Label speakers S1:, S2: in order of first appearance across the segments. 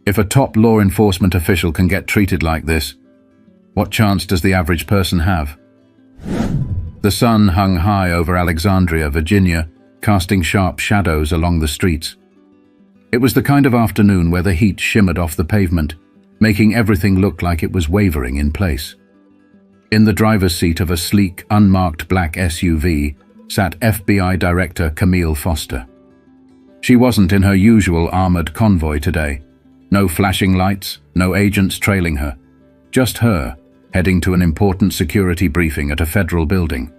S1: If a top law enforcement official can get treated like this, what chance does the average person have? The sun hung high over Alexandria, Virginia, casting sharp shadows along the streets. It was the kind of afternoon where the heat shimmered off the pavement, making everything look like it was wavering in place. In the driver's seat of a sleek, unmarked black SUV sat FBI Director Camille Foster. She wasn't in her usual armored convoy today. No flashing lights, no agents trailing her. Just her, heading to an important security briefing at a federal building.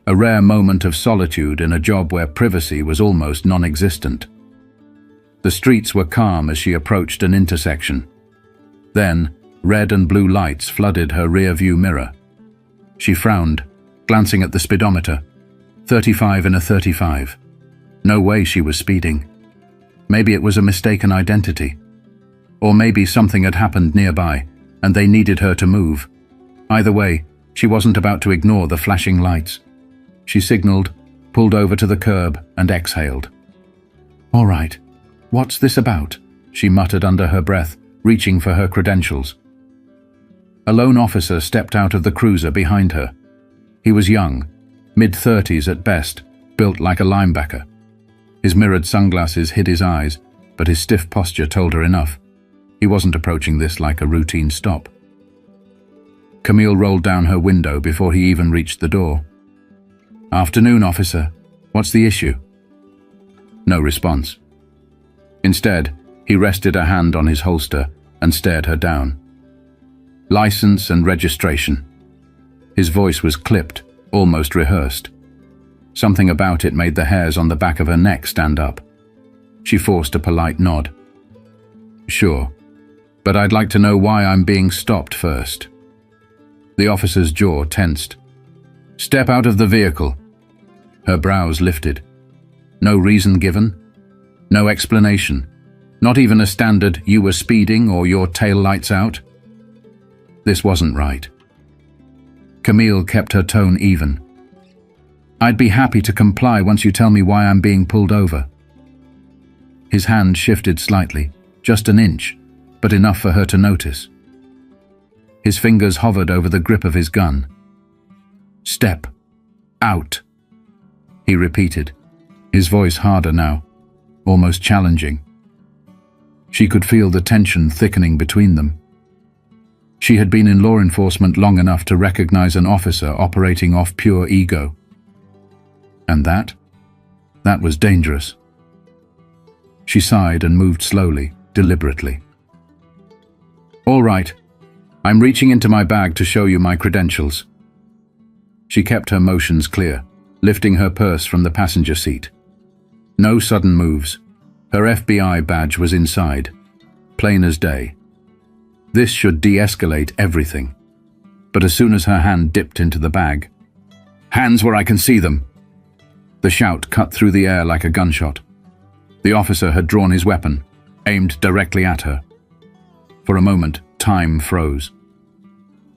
S1: A rare moment of solitude in a job where privacy was almost non-existent. The streets were calm as she approached an intersection. Then, red and blue lights flooded her rear-view mirror. She frowned, glancing at the speedometer. 35 in a 35. No way she was speeding. Maybe it was a mistaken identity. Or maybe something had happened nearby, and they needed her to move. Either way, she wasn't about to ignore the flashing lights. She signaled, pulled over to the curb, and exhaled. "All right, what's this about?" she muttered under her breath, reaching for her credentials. A lone officer stepped out of the cruiser behind her. He was young, mid-30s at best, built like a linebacker. His mirrored sunglasses hid his eyes, but his stiff posture told her enough. He wasn't approaching this like a routine stop. Camille rolled down her window before he even reached the door. "Afternoon, officer. What's the issue?" No response. Instead, he rested a hand on his holster and stared her down. "License and registration." His voice was clipped, almost rehearsed. Something about it made the hairs on the back of her neck stand up. She forced a polite nod. "Sure, but I'd like to know why I'm being stopped first." The officer's jaw tensed. "Step out of the vehicle." Her brows lifted. No reason given. No explanation. Not even a standard "you were speeding" or "your tail lights out." This wasn't right. Camille kept her tone even. "I'd be happy to comply once you tell me why I'm being pulled over." His hand shifted slightly, just an inch, but enough for her to notice. His fingers hovered over the grip of his gun. "Step out," he repeated, his voice harder now, almost challenging. She could feel the tension thickening between them. She had been in law enforcement long enough to recognize an officer operating off pure ego. And that was dangerous. She sighed and moved slowly, deliberately. "All right, I'm reaching into my bag to show you my credentials." She kept her motions clear, lifting her purse from the passenger seat. No sudden moves. Her FBI badge was inside, plain as day. This should de-escalate everything. But as soon as her hand dipped into the bag, "Hands where I can see them!" The shout cut through the air like a gunshot. The officer had drawn his weapon, aimed directly at her. For a moment, time froze.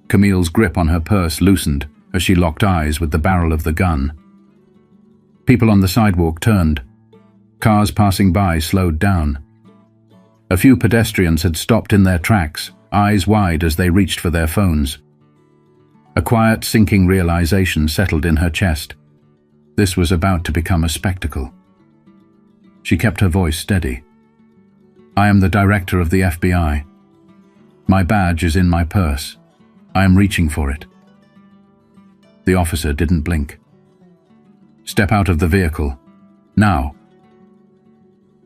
S1: Camille's grip on her purse loosened as she locked eyes with the barrel of the gun. People on the sidewalk turned. Cars passing by slowed down. A few pedestrians had stopped in their tracks, eyes wide as they reached for their phones. A quiet, sinking realization settled in her chest. This was about to become a spectacle. She kept her voice steady. "I am the director of the FBI. My badge is in my purse. I am reaching for it." The officer didn't blink. "Step out of the vehicle. Now."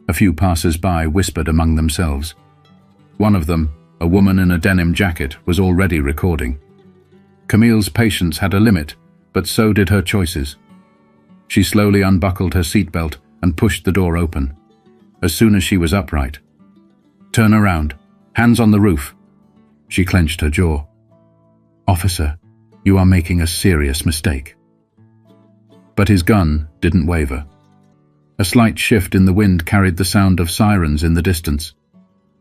S1: A few passers-by whispered among themselves. One of them, a woman in a denim jacket, was already recording. Camille's patience had a limit, but so did her choices. She slowly unbuckled her seatbelt and pushed the door open. As soon as she was upright. "Turn around. Hands on the roof." She clenched her jaw. "Officer, you are making a serious mistake." But his gun didn't waver. A slight shift in the wind carried the sound of sirens in the distance.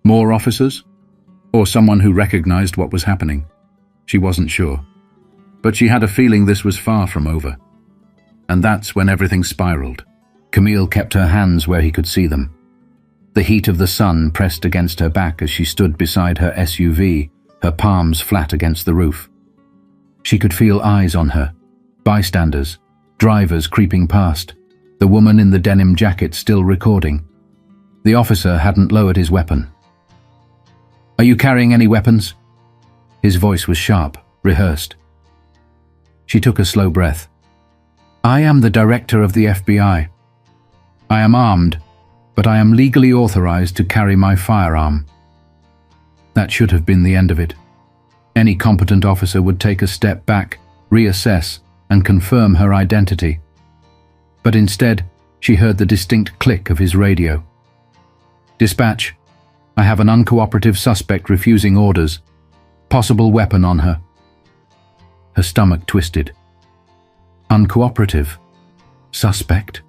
S1: More officers? Or someone who recognized what was happening? She wasn't sure. But she had a feeling this was far from over. And that's when everything spiraled. Camille kept her hands where he could see them. The heat of the sun pressed against her back as she stood beside her SUV, her palms flat against the roof. She could feel eyes on her, bystanders, drivers creeping past, the woman in the denim jacket still recording. The officer hadn't lowered his weapon. "Are you carrying any weapons?" His voice was sharp, rehearsed. She took a slow breath. "I am the director of the FBI. I am armed, but I am legally authorized to carry my firearm." That should have been the end of it. Any competent officer would take a step back, reassess, and confirm her identity. But instead, she heard the distinct click of his radio. "Dispatch, I have an uncooperative suspect refusing orders. Possible weapon on her." Her stomach twisted. Uncooperative? Suspect?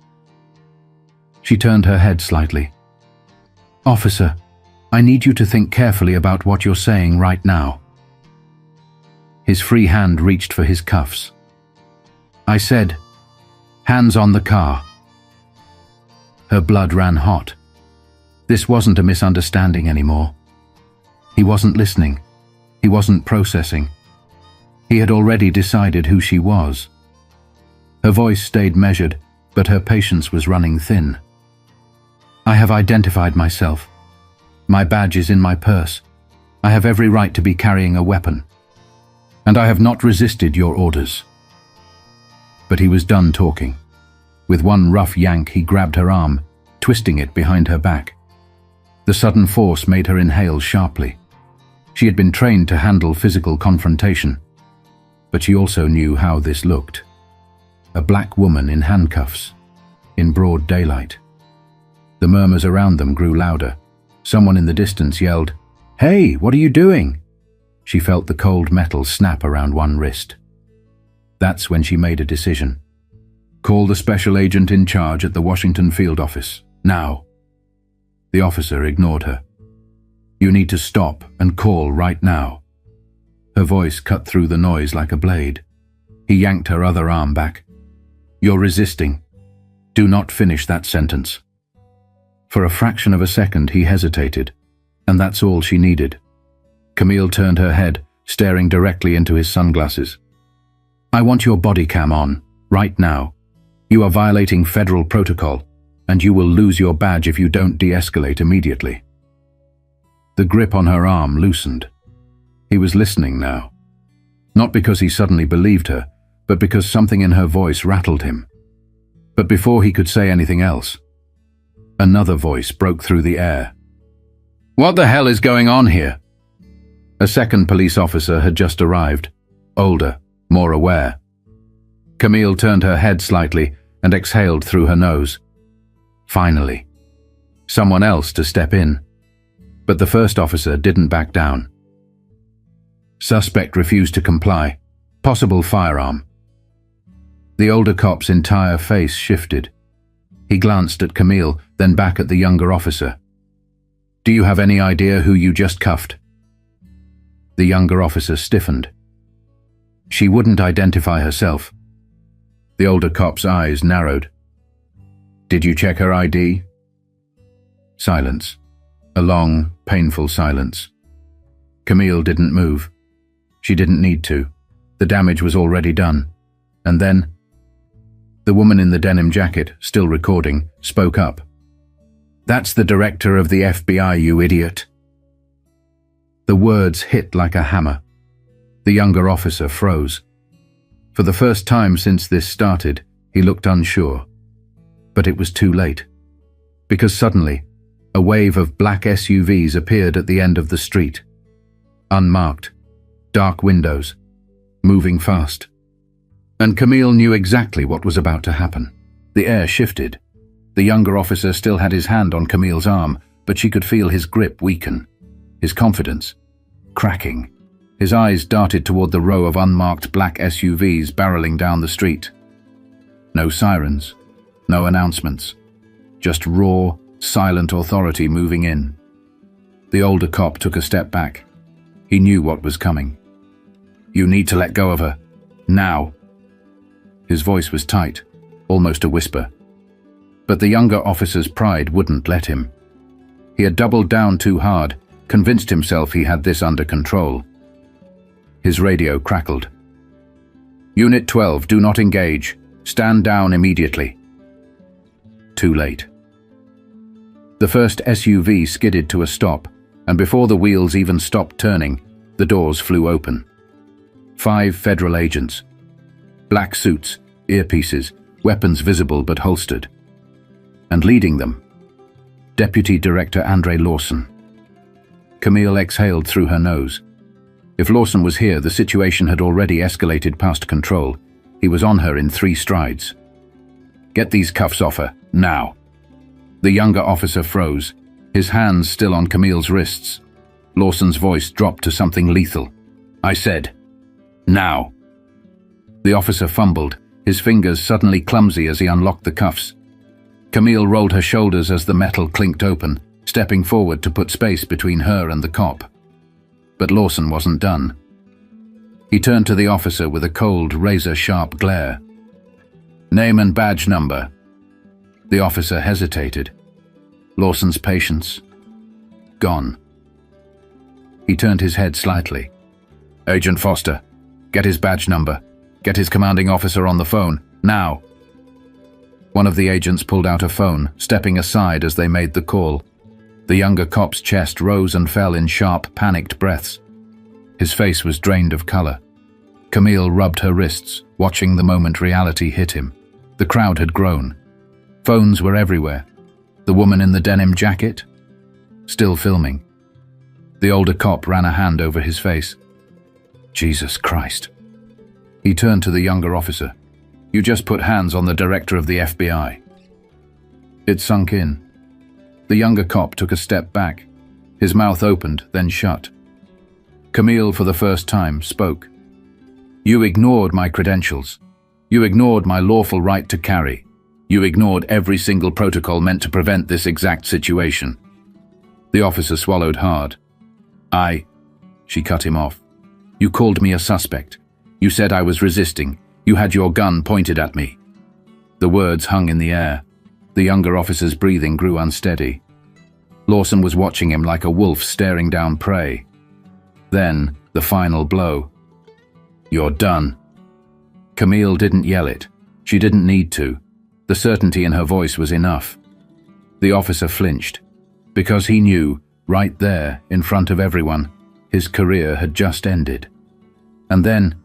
S1: She turned her head slightly. "Officer, I need you to think carefully about what you're saying right now." His free hand reached for his cuffs. "I said, hands on the car." Her blood ran hot. This wasn't a misunderstanding anymore. He wasn't listening. He wasn't processing. He had already decided who she was. Her voice stayed measured, but her patience was running thin. "I have identified myself. My badge is in my purse. I have every right to be carrying a weapon. And I have not resisted your orders." But he was done talking. With one rough yank, he grabbed her arm, twisting it behind her back. The sudden force made her inhale sharply. She had been trained to handle physical confrontation, but she also knew how this looked. A black woman in handcuffs, in broad daylight. The murmurs around them grew louder. Someone in the distance yelled, "Hey, what are you doing?" She felt the cold metal snap around one wrist. That's when she made a decision. "Call the special agent in charge at the Washington field office, now." The officer ignored her. "You need to stop and call right now." Her voice cut through the noise like a blade. He yanked her other arm back. "You're resisting. Do not finish that sentence." For a fraction of a second he hesitated, and that's all she needed. Camille turned her head, staring directly into his sunglasses. "I want your body cam on, right now. You are violating federal protocol, and you will lose your badge if you don't de-escalate immediately." The grip on her arm loosened. He was listening now. Not because he suddenly believed her, but because something in her voice rattled him. But before he could say anything else, another voice broke through the air. "What the hell is going on here?" A second police officer had just arrived, older, more aware. Camille turned her head slightly and exhaled through her nose. Finally. Someone else to step in. But the first officer didn't back down. Suspect refused to comply. Possible firearm. The older cop's entire face shifted. He glanced at Camille, then back at the younger officer. "Do you have any idea who you just cuffed?" The younger officer stiffened. She wouldn't identify herself. The older cop's eyes narrowed. "Did you check her ID?" Silence. A long, painful silence. Camille didn't move. She didn't need to. The damage was already done. And then, the woman in the denim jacket, still recording, spoke up. "That's the director of the FBI, you idiot." The words hit like a hammer. The younger officer froze. For the first time since this started, he looked unsure. But it was too late. Because suddenly, a wave of black SUVs appeared at the end of the street. Unmarked, dark windows, moving fast. And Camille knew exactly what was about to happen. The air shifted. The younger officer still had his hand on Camille's arm, but she could feel his grip weaken, his confidence cracking. His eyes darted toward the row of unmarked black SUVs barreling down the street. No sirens, no announcements, just raw, silent authority moving in. The older cop took a step back. He knew what was coming. "You need to let go of her. Now." His voice was tight, almost a whisper. But the younger officer's pride wouldn't let him. He had doubled down too hard, convinced himself he had this under control. His radio crackled. "Unit 12, do not engage. Stand down immediately." Too late. The first SUV skidded to a stop, and before the wheels even stopped turning, the doors flew open. 5 federal agents. Black suits, earpieces, weapons visible but holstered. And leading them, Deputy Director Andre Lawson. Camille exhaled through her nose. If Lawson was here, the situation had already escalated past control. He was on her in 3 strides. "Get these cuffs off her, now." The younger officer froze, his hands still on Camille's wrists. Lawson's voice dropped to something lethal. "I said, now." The officer fumbled, his fingers suddenly clumsy as he unlocked the cuffs. Camille rolled her shoulders as the metal clinked open, stepping forward to put space between her and the cop. But Lawson wasn't done. He turned to the officer with a cold, razor-sharp glare. "Name and badge number." The officer hesitated. Lawson's patience gone. He turned his head slightly. "Agent Foster, get his badge number. Get his commanding officer on the phone, now." One of the agents pulled out a phone, stepping aside as they made the call. The younger cop's chest rose and fell in sharp, panicked breaths. His face was drained of color. Camille rubbed her wrists, watching the moment reality hit him. The crowd had grown. Phones were everywhere. The woman in the denim jacket? Still filming. The older cop ran a hand over his face. Jesus Christ. He turned to the younger officer. "You just put hands on the director of the FBI." It sunk in. The younger cop took a step back. His mouth opened, then shut. Camille, for the first time, spoke. "You ignored my credentials. You ignored my lawful right to carry. You ignored every single protocol meant to prevent this exact situation." The officer swallowed hard. She cut him off. "You called me a suspect. You said I was resisting. You had your gun pointed at me." The words hung in the air. The younger officer's breathing grew unsteady. Lawson was watching him like a wolf staring down prey. Then, the final blow. "You're done." Camille didn't yell it. She didn't need to. The certainty in her voice was enough. The officer flinched, because he knew, right there, in front of everyone, his career had just ended. And then,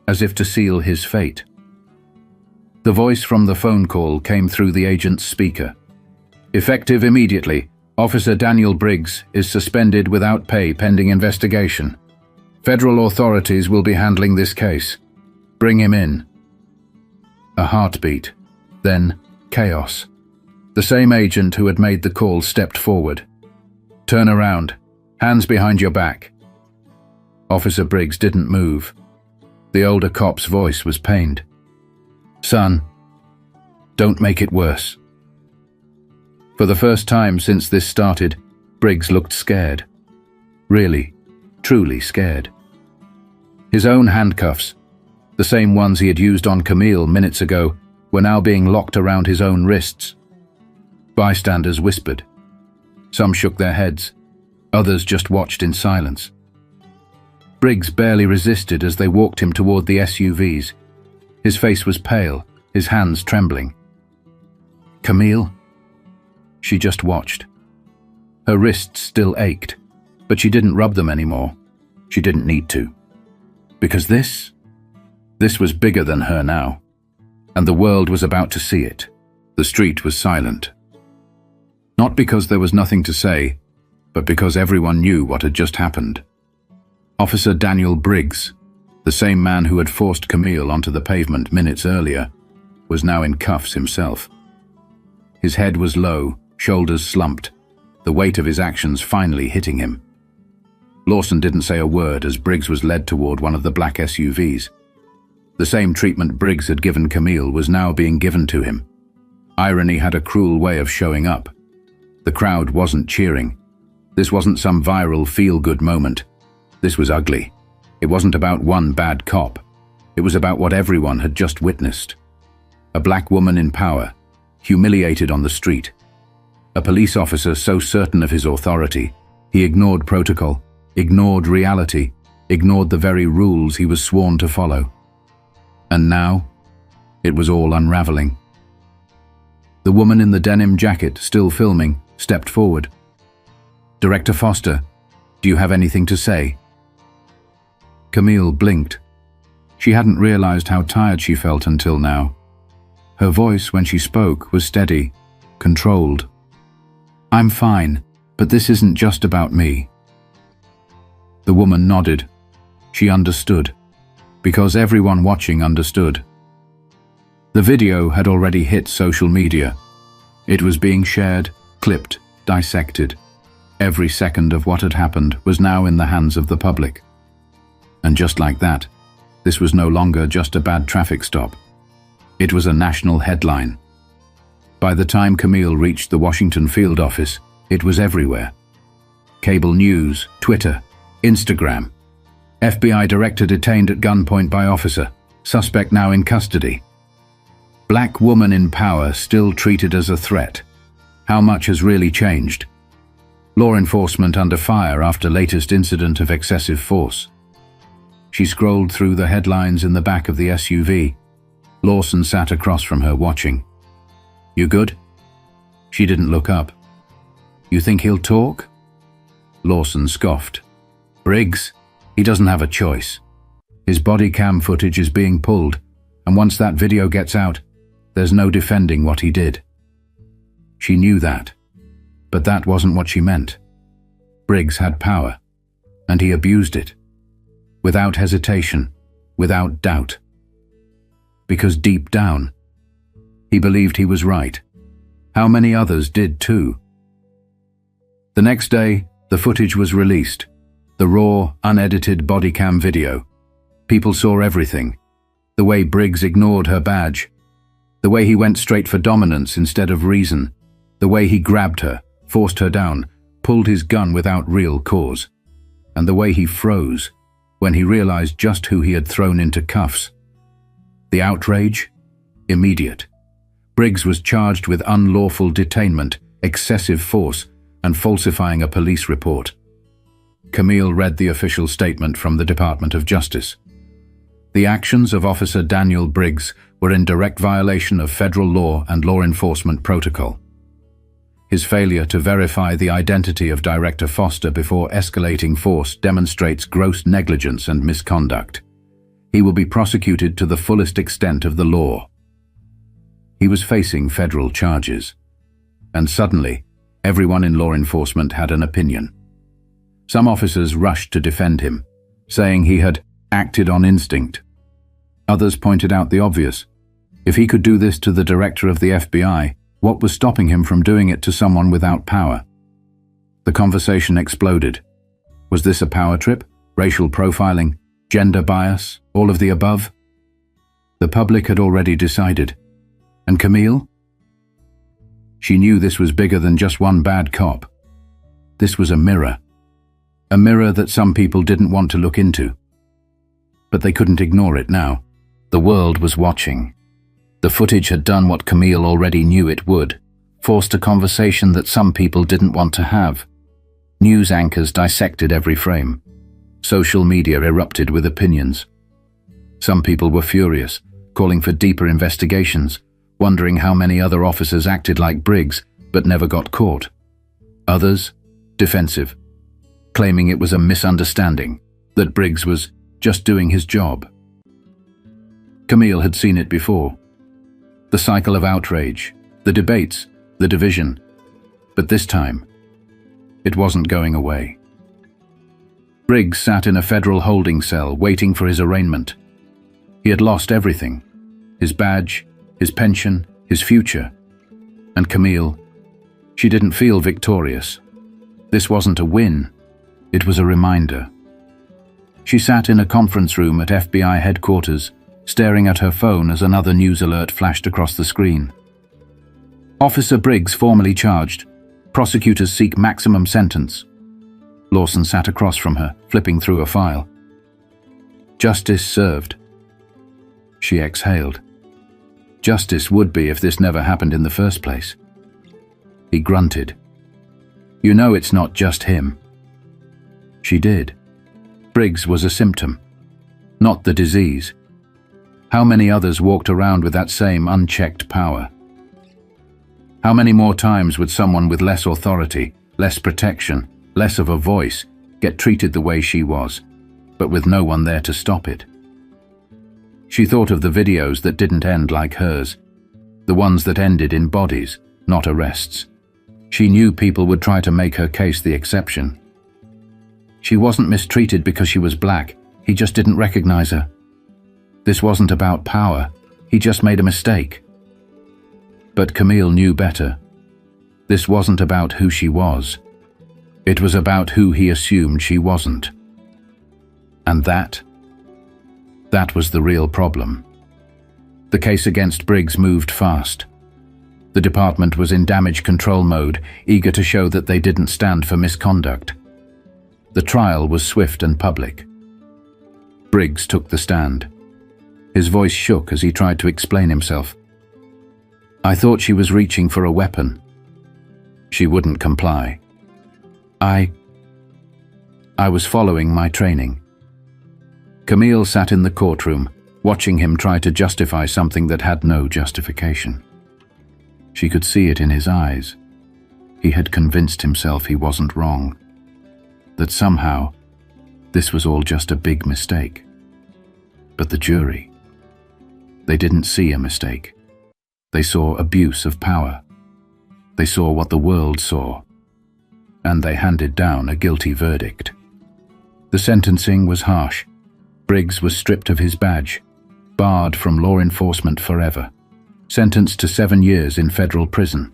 S1: as if to seal his fate, the voice from the phone call came through the agent's speaker. "Effective immediately, Officer Daniel Briggs is suspended without pay pending investigation. Federal authorities will be handling this case. Bring him in." A heartbeat, then chaos. The same agent who had made the call stepped forward. "Turn around. Hands behind your back." Officer Briggs didn't move. The older cop's voice was pained. "Son, don't make it worse." For the first time since this started, Briggs looked scared. Really, truly scared. His own handcuffs, the same ones he had used on Camille minutes ago, were now being locked around his own wrists. Bystanders whispered. Some shook their heads. Others just watched in silence. Briggs barely resisted as they walked him toward the SUVs. His face was pale, his hands trembling. "Camille?" She just watched. Her wrists still ached, but she didn't rub them anymore. She didn't need to. Because this was bigger than her now, and the world was about to see it. The street was silent. Not because there was nothing to say, but because everyone knew what had just happened. Officer Daniel Briggs, the same man who had forced Camille onto the pavement minutes earlier, was now in cuffs himself. His head was low, shoulders slumped, the weight of his actions finally hitting him. Lawson didn't say a word as Briggs was led toward one of the black SUVs. The same treatment Briggs had given Camille was now being given to him. Irony had a cruel way of showing up. The crowd wasn't cheering. This wasn't some viral feel-good moment. This was ugly. It wasn't about one bad cop. It was about what everyone had just witnessed. A black woman in power, humiliated on the street. A police officer so certain of his authority, he ignored protocol, ignored reality, ignored the very rules he was sworn to follow. And now, it was all unraveling. The woman in the denim jacket, still filming, stepped forward. "Director Foster, do you have anything to say?" Camille blinked. She hadn't realized how tired she felt until now. Her voice, when she spoke, was steady, controlled. "I'm fine, but this isn't just about me." The woman nodded. She understood, because everyone watching understood. The video had already hit social media. It was being shared, clipped, dissected. Every second of what had happened was now in the hands of the public. And just like that, this was no longer just a bad traffic stop. It was a national headline. By the time Camille reached the Washington field office, it was everywhere. Cable news, Twitter, Instagram. FBI director detained at gunpoint by officer. Suspect now in custody. Black woman in power still treated as a threat. How much has really changed? Law enforcement under fire after latest incident of excessive force. She scrolled through the headlines in the back of the SUV. Lawson sat across from her watching. "You good?" She didn't look up. "You think he'll talk?" Lawson scoffed. "Briggs, he doesn't have a choice. His body cam footage is being pulled, and once that video gets out, there's no defending what he did." She knew that, but that wasn't what she meant. Briggs had power, and he abused it. Without hesitation, without doubt. Because deep down, he believed he was right. How many others did too? The next day, the footage was released. The raw, unedited body cam video. People saw everything. The way Briggs ignored her badge. The way he went straight for dominance instead of reason. The way he grabbed her, forced her down, pulled his gun without real cause. And the way he froze when he realized just who he had thrown into cuffs. The outrage? Immediate. Briggs was charged with unlawful detainment, excessive force, and falsifying a police report. Camille read the official statement from the Department of Justice. The actions of Officer Daniel Briggs were in direct violation of federal law and law enforcement protocol. His failure to verify the identity of Director Foster before escalating force demonstrates gross negligence and misconduct. He will be prosecuted to the fullest extent of the law. He was facing federal charges. And suddenly, everyone in law enforcement had an opinion. Some officers rushed to defend him, saying he had acted on instinct. Others pointed out the obvious. If he could do this to the director of the FBI, what was stopping him from doing it to someone without power? The conversation exploded. Was this a power trip? Racial profiling? Gender bias? All of the above? The public had already decided. And Camille? She knew this was bigger than just one bad cop. This was a mirror. A mirror that some people didn't want to look into. But they couldn't ignore it now. The world was watching. The footage had done what Camille already knew it would, forced a conversation that some people didn't want to have. News anchors dissected every frame. Social media erupted with opinions. Some people were furious, calling for deeper investigations, wondering how many other officers acted like Briggs but never got caught. Others, defensive, claiming it was a misunderstanding, that Briggs was just doing his job. Camille had seen it before. The cycle of outrage, the debates, the division. But this time, it wasn't going away. Briggs sat in a federal holding cell waiting for his arraignment. He had lost everything. His badge, his pension, his future. And Camille, she didn't feel victorious. This wasn't a win. It was a reminder. She sat in a conference room at FBI headquarters, staring at her phone as another news alert flashed across the screen. Officer Briggs formally charged. Prosecutors seek maximum sentence. Lawson sat across from her, flipping through a file. Justice served. She exhaled. Justice would be if this never happened in the first place. He grunted. "You know it's not just him." She did. Briggs was a symptom, not the disease. How many others walked around with that same unchecked power? How many more times would someone with less authority, less protection, less of a voice, get treated the way she was, but with no one there to stop it? She thought of the videos that didn't end like hers, the ones that ended in bodies, not arrests. She knew people would try to make her case the exception. She wasn't mistreated because she was black, he just didn't recognize her. This wasn't about power, he just made a mistake. But Camille knew better. This wasn't about who she was. It was about who he assumed she wasn't. And that was the real problem. The case against Briggs moved fast. The department was in damage control mode, eager to show that they didn't stand for misconduct. The trial was swift and public. Briggs took the stand. His voice shook as he tried to explain himself. "I thought she was reaching for a weapon. She wouldn't comply. I was following my training." Camille sat in the courtroom, watching him try to justify something that had no justification. She could see it in his eyes. He had convinced himself he wasn't wrong, that somehow this was all just a big mistake. But the jury, they didn't see a mistake. They saw abuse of power. They saw what the world saw, and they handed down a guilty verdict. The sentencing was harsh. Briggs was stripped of his badge, barred from law enforcement forever, sentenced to 7 years in federal prison.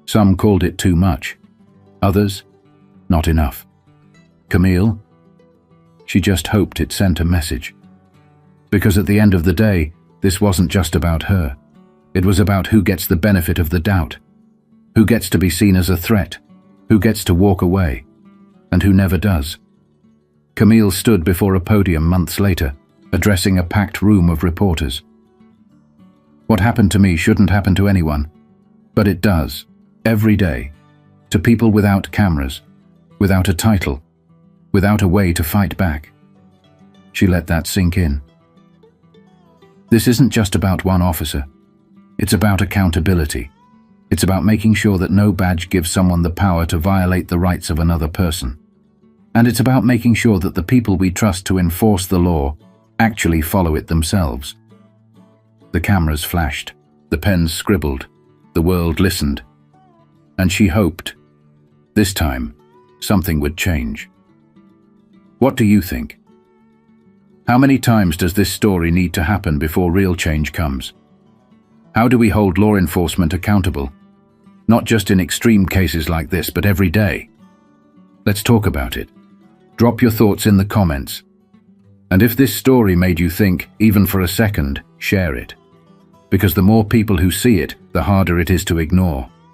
S1: Some called it too much. Others, not enough. Camille? She just hoped it sent a message. Because at the end of the day, this wasn't just about her. It was about who gets the benefit of the doubt, who gets to be seen as a threat, who gets to walk away, and who never does. Camille stood before a podium months later, addressing a packed room of reporters. "What happened to me shouldn't happen to anyone, but it does, every day, to people without cameras, without a title, without a way to fight back." She let that sink in. This isn't just about one officer. It's about accountability. It's about making sure that no badge gives someone the power to violate the rights of another person. And it's about making sure that the people we trust to enforce the law actually follow it themselves. The cameras flashed, the pens scribbled, the world listened. And she hoped, this time, something would change. What do you think? How many times does this story need to happen before real change comes? How do we hold law enforcement accountable? Not just in extreme cases like this, but every day. Let's talk about it. Drop your thoughts in the comments. And if this story made you think, even for a second, share it. Because the more people who see it, the harder it is to ignore.